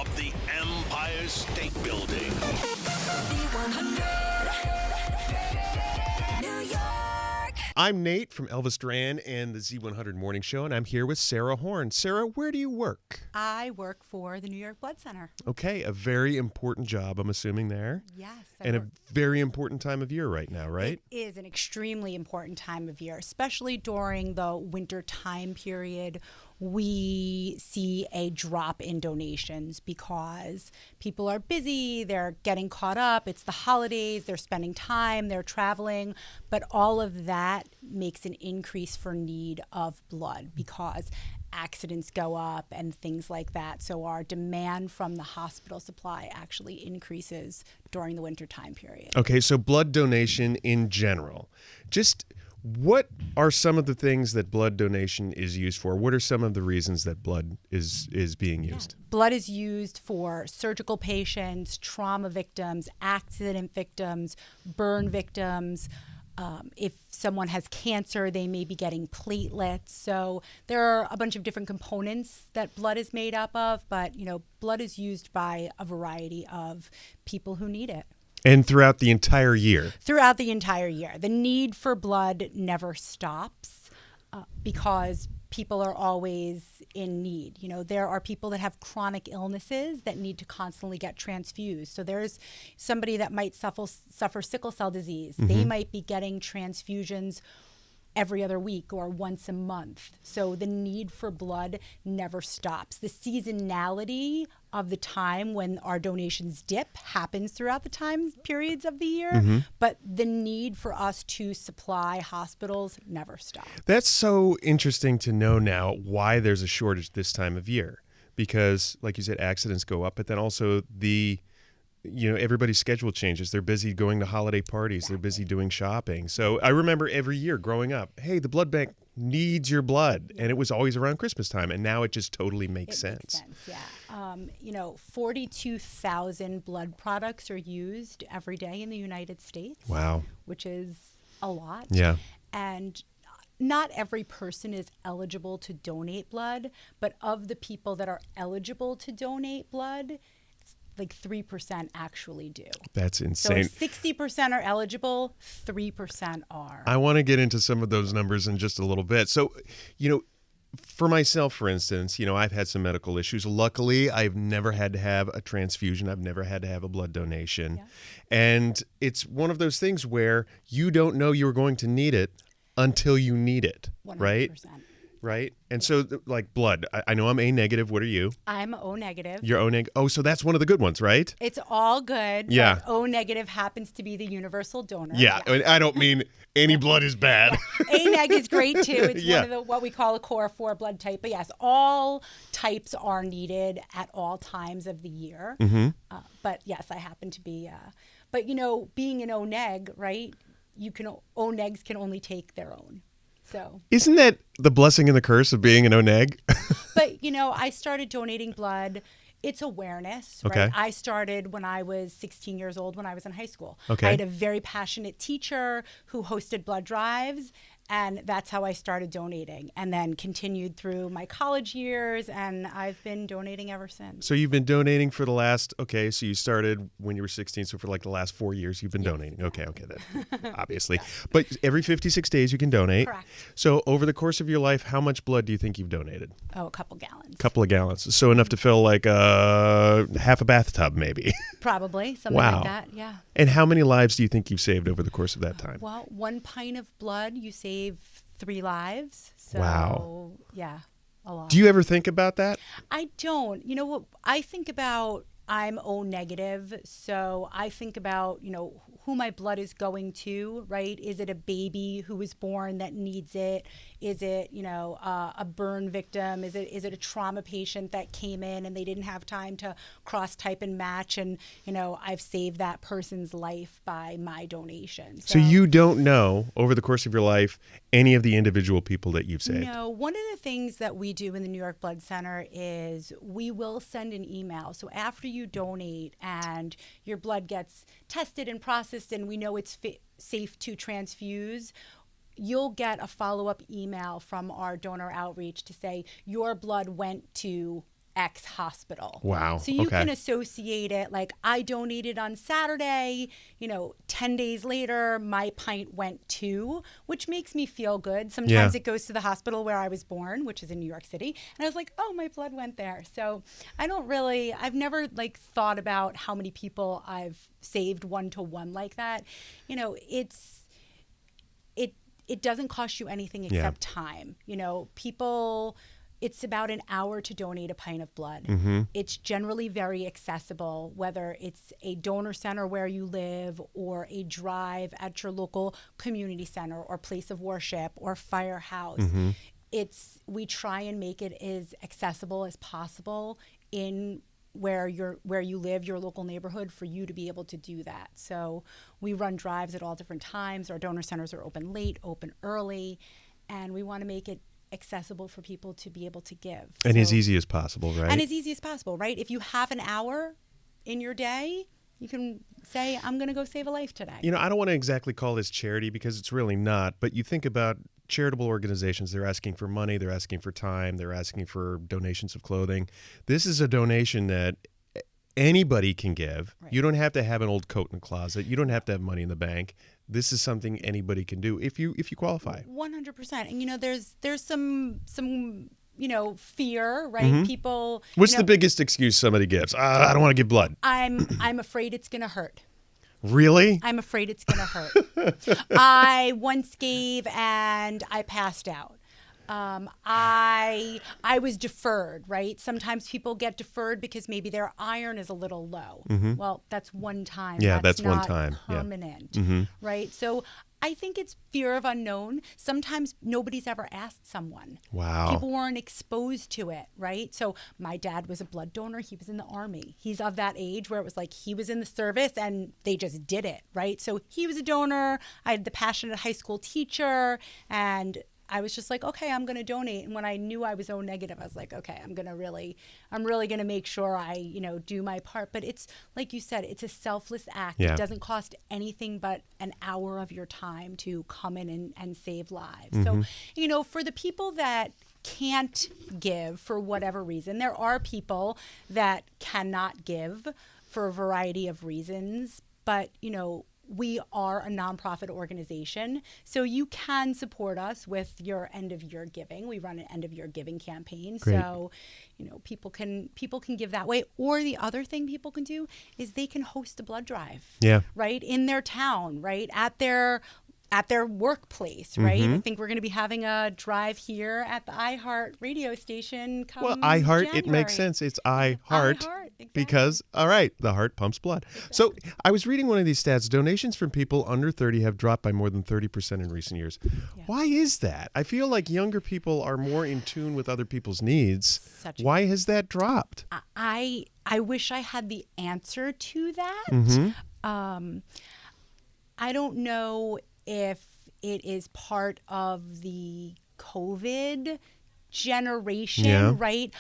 of the Empire State Building. Z100, New York. I'm Nate from Elvis Duran and the Z100 Morning Show, and I'm here with Sarah Horn. Sarah, where do you work? I work for the New York Blood Center. Okay, a very important job, I'm assuming, there. Yes. And a very important time of year right now, right? It is an extremely important time of year, especially during the winter time period. We see a drop in donations because people are busy, they're getting caught up, it's the holidays, they're spending time, they're traveling, but all of that makes an increase for need of blood because accidents go up and things like that. So our demand from the hospital supply actually increases during the winter time period. Okay, so blood donation in general. Just what are some of the things that blood donation is used for? What are some of the reasons that blood is being used? Blood is used for surgical patients, trauma victims, accident victims, burn victims. If someone has cancer, they may be getting platelets. So there are a bunch of different components that blood is made up of, but blood is used by a variety of people who need it. And throughout the entire year? Throughout the entire year. The need for blood never stops because people are always in need. There are people that have chronic illnesses that need to constantly get transfused. So there's somebody that might suffer sickle cell disease. Mm-hmm. They might be getting transfusions every other week or once a month. So the need for blood never stops. The seasonality of the time when our donations dip happens throughout the time periods of the year, mm-hmm. but the need for us to supply hospitals never stops. That's so interesting to know now why there's a shortage this time of year. Because, like you said, accidents go up, but then also everybody's schedule changes. They're busy going to holiday parties. Exactly. They're busy doing shopping. So I remember every year growing up, hey, the blood bank needs your blood. Yeah. And it was always around Christmas time. And now it just totally makes sense. Yeah. 42,000 blood products are used every day in the United States. Wow. Which is a lot. Yeah. And not every person is eligible to donate blood, but of the people that are eligible to donate blood, like 3% actually do. That's insane. So 60% are eligible, 3% are. I want to get into some of those numbers in just a little bit. So, for myself, for instance, I've had some medical issues. Luckily, I've never had to have a transfusion. I've never had to have a blood donation. Yeah. And it's one of those things where you don't know you're going to need it until you need it, 100%. Right? And so, like blood, I know I'm A negative. What are you? I'm O negative. You're O negative. Oh, so that's one of the good ones, right? It's all good. Yeah. O negative happens to be the universal donor. Yeah. I don't mean any blood is bad. A neg is great too. It's one of what we call a core 4 blood type. But yes, all types are needed at all times of the year. Mm-hmm. But yes, I happen to be. But being an O neg, right? O negs can only take their own. So isn't that the blessing and the curse of being an O-neg? But, I started donating blood. It's awareness, okay. Right? I started when I was 16 years old when I was in high school. Okay. I had a very passionate teacher who hosted blood drives, and that's how I started donating, and then continued through my college years, and I've been donating ever since. So you've been donating for the last, so you started when you were 16, so for like the last 4 years you've been donating. Okay, that obviously. Yeah. But every 56 days you can donate. Correct. So over the course of your life, how much blood do you think you've donated? Oh, a couple gallons. Couple of gallons. So enough to fill like half a bathtub maybe. Probably, something like that, yeah. And how many lives do you think you've saved over the course of that time? Well, 1 pint of blood, you save 3 lives. So, wow. Yeah, a lot. Do you ever think about that? I don't. You know what? I think about, I'm O negative, so I think about, who my blood is going to, right? Is it a baby who was born that needs it? Is it, a burn victim? Is it a trauma patient that came in and they didn't have time to cross type and match? And, I've saved that person's life by my donation. So you don't know over the course of your life any of the individual people that you've saved? No. One of the things that we do in the New York Blood Center is we will send an email. So after you donate and your blood gets tested and processed and we know it's safe to transfuse, you'll get a follow-up email from our donor outreach to say your blood went to X hospital. Wow. So you Okay. can associate it like I donated on Saturday, 10 days later, my pint went to, which makes me feel good. Sometimes Yeah. it goes to the hospital where I was born, which is in New York City. And I was like, oh, my blood went there. So I've never like thought about how many people I've saved one-to-one like that. It doesn't cost you anything except time. People, it's about an hour to donate a pint of blood. It's generally very accessible, whether it's a donor center where you live or a drive at your local community center or place of worship or firehouse. We try and make it as accessible as possible in where you live, your local neighborhood, for you to be able to do that. So we run drives at all different times. Our donor centers are open late, open early, and we want to make it accessible for people to be able to give. And as easy as possible, right? And as easy as possible, right? If you have an hour in your day, you can say, I'm going to go save a life today. I don't want to exactly call this charity because it's really not, but you think about charitable organizations, they're asking for money, they're asking for time, they're asking for donations of clothing. This is a donation that anybody can give. Right. You don't have to have an old coat in the closet. You don't have to have money in the bank. This is something anybody can do if you qualify. 100%. And there's some fear, right? People. What's the biggest excuse somebody gives? I don't want to give blood. I'm afraid it's going to hurt. Really? I'm afraid it's going to hurt. I once gave and I passed out. I was deferred, right? Sometimes people get deferred because maybe their iron is a little low. Well, that's one time. Yeah, that's one not time. Yeah. permanent, right? So I think it's fear of unknown. Sometimes nobody's ever asked someone. Wow. People weren't exposed to it, right? So my dad was a blood donor. He was in the Army. He's of that age where it was like he was in the service and they just did it, right? So he was a donor. I had the passionate high school teacher, and I was just like, okay, I'm going to donate. And when I knew I was O negative, I was like, okay, I'm really going to make sure I, do my part. But it's like you said, it's a selfless act. Yeah. It doesn't cost anything but an hour of your time to come in and save lives. So, for the people that can't give for whatever reason, there are people that cannot give for a variety of reasons, but, we are a nonprofit organization, so you can support us with your end of year giving. We run an end of year giving campaign. Great. So, people can give that way. Or the other thing people can do is they can host a blood drive. Yeah. Right? In their town, right? At their workplace, right? I think we're going to be having a drive here at the iHeart radio station come Well, iHeart, it makes January. sense. It's iHeart Exactly. because, all right, the heart pumps blood. So I was reading one of these stats. Donations from people under 30 have dropped by more than 30% in recent years. Yeah. Why is that? I feel like younger people are more in tune with other people's needs. Why has that dropped? I wish I had the answer to that. I don't know if it is part of the COVID generation, right?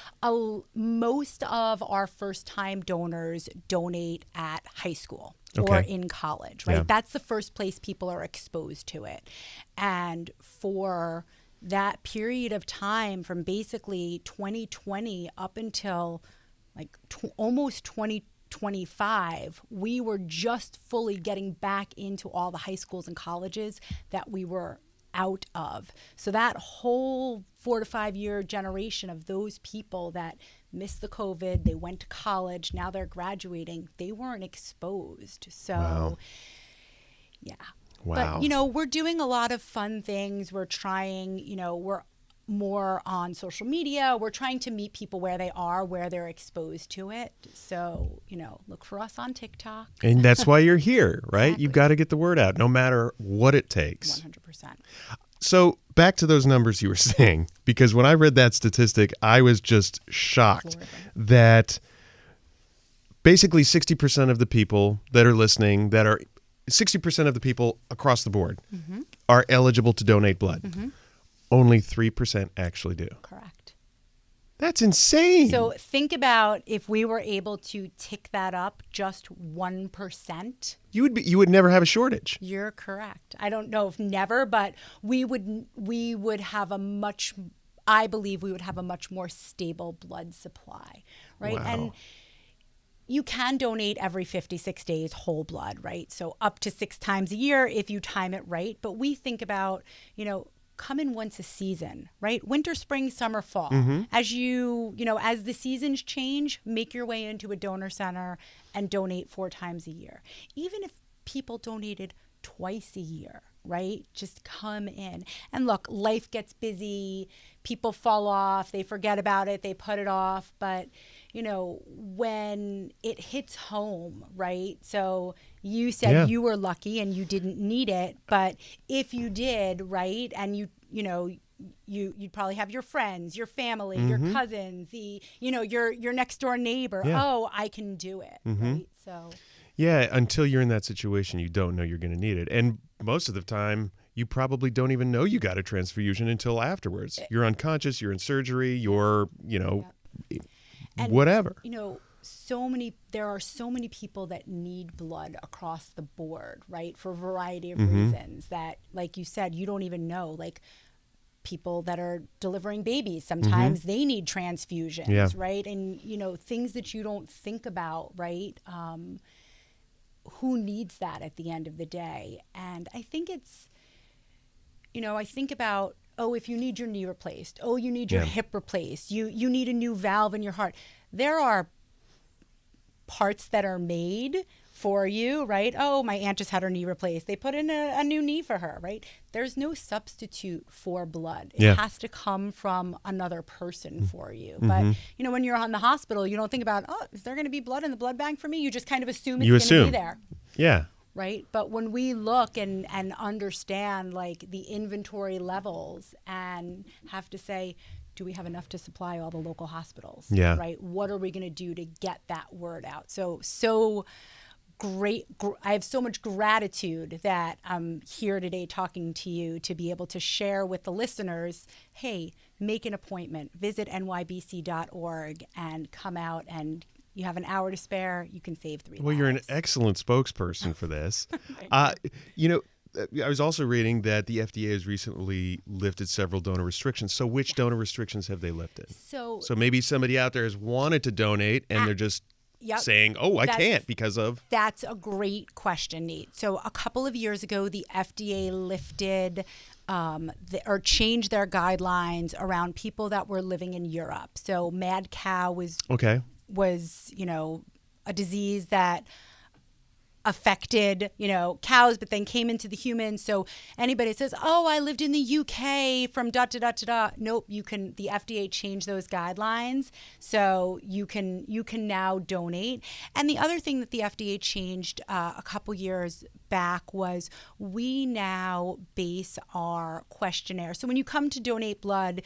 Most of our first-time donors donate at high school or in college, right? Yeah. That's the first place people are exposed to it. And for that period of time from basically 2020 up until like almost 2025, we were just fully getting back into all the high schools and colleges that we were out of. So that whole 4 to 5 year generation of those people that missed the COVID, they went to college, now they're graduating, they weren't exposed. So, yeah. Wow. But, we're doing a lot of fun things. We're trying, we're more on social media. We're trying to meet people where they are, where they're exposed to it. So, look for us on TikTok. And that's why you're here, right? Exactly. You've got to get the word out no matter what it takes. 100%. So back to those numbers you were saying, because when I read that statistic, I was just shocked that basically 60% of the people that are listening, 60% of the people across the board are eligible to donate blood. Only 3% actually do. Correct. That's insane. So think about if we were able to tick that up just 1%. You would never have a shortage. You're correct. I don't know if never, but we would have a much I believe we would have a much more stable blood supply, right? Wow. And you can donate every 56 days whole blood, right? So up to 6 times a year if you time it right. But we think about, come in once a season, right? Winter, spring, summer, fall. As as the seasons change, make your way into a donor center and donate 4 times a year. Even if people donated twice a year, right? Just come in. And look, life gets busy. People fall off. They forget about it. They put it off. But, when it hits home, right? So you said you were lucky and you didn't need it. But if you did, right, and you'd probably have your friends, your family, your cousins, your next door neighbor. Yeah. Oh, I can do it, right? So Yeah, until you're in that situation, you don't know you're going to need it. And most of the time, you probably don't even know you got a transfusion until afterwards. You're unconscious, you're in surgery, you're, And, whatever. There are so many people that need blood across the board, right? For a variety of reasons that, like you said, you don't even know. Like people that are delivering babies, sometimes they need transfusions, right? And, things that you don't think about, right? Who needs that at the end of the day? And I think it's, I think about, if you need your knee replaced, you need your hip replaced, you need a new valve in your heart. There are parts that are made for you, right? Oh, my aunt just had her knee replaced. They put in a new knee for her, right? There's no substitute for blood. It has to come from another person for you. But, when you're on the hospital, you don't think about, is there going to be blood in the blood bank for me? You just kind of assume it's going to be there. Yeah. Right. But when we look and understand like the inventory levels and have to say, do we have enough to supply all the local hospitals? Yeah. Right. What are we going to do to get that word out? So great. I have so much gratitude that I'm here today talking to you to be able to share with the listeners, hey, make an appointment, visit nybc.org and come out, and you have an hour to spare, you can save 3 lives. Well, you're an excellent spokesperson for this. I was also reading that the FDA has recently lifted several donor restrictions. So which donor restrictions have they lifted? So maybe somebody out there has wanted to donate and they're just saying, I can't because of... That's a great question, Nate. So a couple of years ago, the FDA lifted or changed their guidelines around people that were living in Europe. So mad cow was a disease that affected, cows, but then came into the humans. So anybody says, I lived in the UK from ... Nope, the FDA changed those guidelines. So you can now donate. And the other thing that the FDA changed a couple years back was we now base our questionnaire. So when you come to donate blood,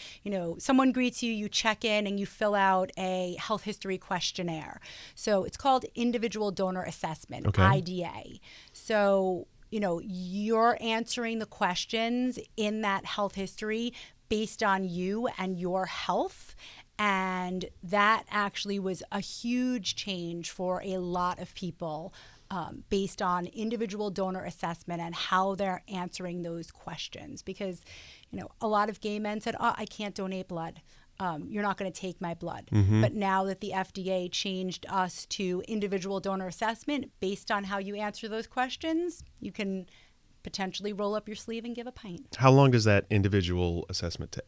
someone greets you, you check in and you fill out a health history questionnaire. So it's called Individual Donor Assessment, IDA. So, you're answering the questions in that health history based on you and your health. And that actually was a huge change for a lot of people based on individual donor assessment and how they're answering those questions. Because, a lot of gay men said, I can't donate blood. You're not going to take my blood. But now that the FDA changed us to individual donor assessment based on how you answer those questions, you can potentially roll up your sleeve and give a pint. How long does that individual assessment take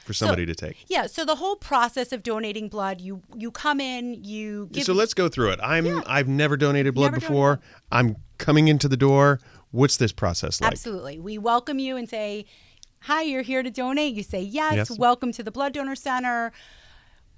for somebody to take? Yeah, so the whole process of donating blood, you come in, you give... So let's go through it. I've never donated blood before. I'm coming into the door. What's this process like? Absolutely. We welcome you and say, hi, you're here to donate. You say, yes. Welcome to the Blood Donor Center.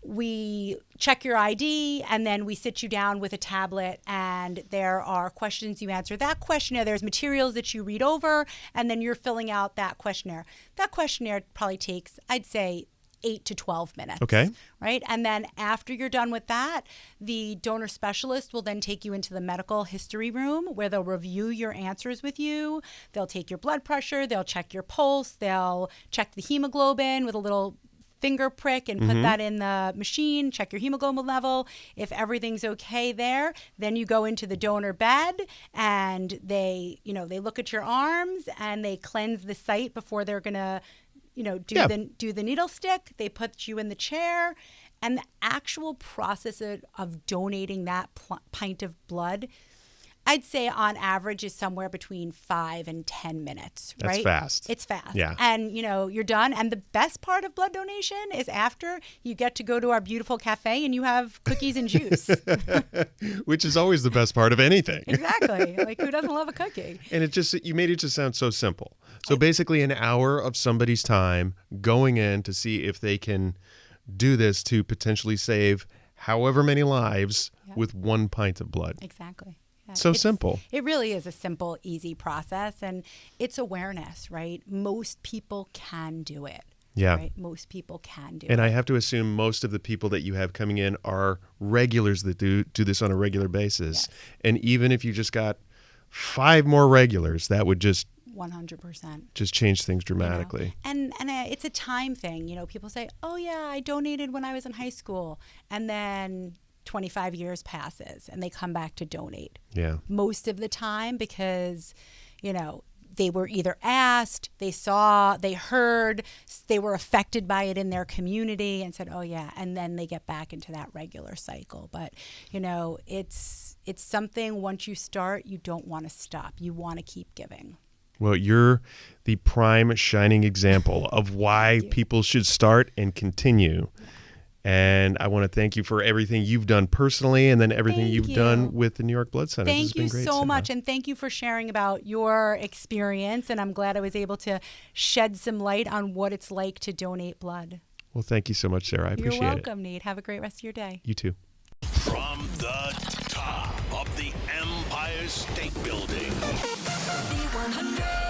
We check your ID, and then we sit you down with a tablet, and there are questions you answer. That questionnaire, there's materials that you read over, and then you're filling out that questionnaire. That questionnaire probably takes, I'd say, 8 to 12 minutes. Okay. Right? And then after you're done with that, the donor specialist will then take you into the medical history room where they'll review your answers with you. They'll take your blood pressure. They'll check your pulse. They'll check the hemoglobin with a little finger prick and put that in the machine, check your hemoglobin level. If everything's okay there, then you go into the donor bed and they look at your arms and they cleanse the site before they're going to Yeah. do the needle stick. They put you in the chair, and the actual process of donating that pint of blood, I'd say on average is somewhere between 5 and 10 minutes, right? That's fast. It's fast. Yeah. And, you're done. And the best part of blood donation is after you get to go to our beautiful cafe and you have cookies and juice. Which is always the best part of anything. Exactly. Like, who doesn't love a cookie? And you made it just sound so simple. So basically an hour of somebody's time going in to see if they can do this to potentially save however many lives with 1 pint of blood. Exactly. Yeah, So simple. It really is a simple, easy process, and it's awareness, right? Most people can do it. Yeah. Right? Most people can do And it. I have to assume most of the people that you have coming in are regulars that do this on a regular basis. Yes. And even if you just got 5 more regulars, that would just 100%. change things you know? dramatically. And it's a time thing. People say, "Oh yeah, I donated when I was in high school," and then 25 years passes and they come back to donate. Yeah. Most of the time because, they were either asked, they saw, they heard, they were affected by it in their community and said, "Oh yeah," and then they get back into that regular cycle. But, it's something, once you start, you don't want to stop. You want to keep giving. Well, you're the prime shining example of why people should start and continue. And I want to thank you for everything you've done personally and then everything Thank you've you. done with the New York Blood Center. This has Thank you been great, so Sarah. much. And thank you for sharing about your experience. And I'm glad I was able to shed some light on what it's like to donate blood. Well, thank you so much, Sarah. I appreciate You're it. welcome, Nate. Have a great rest of your day. You too. From the top of the Empire State Building. Z100.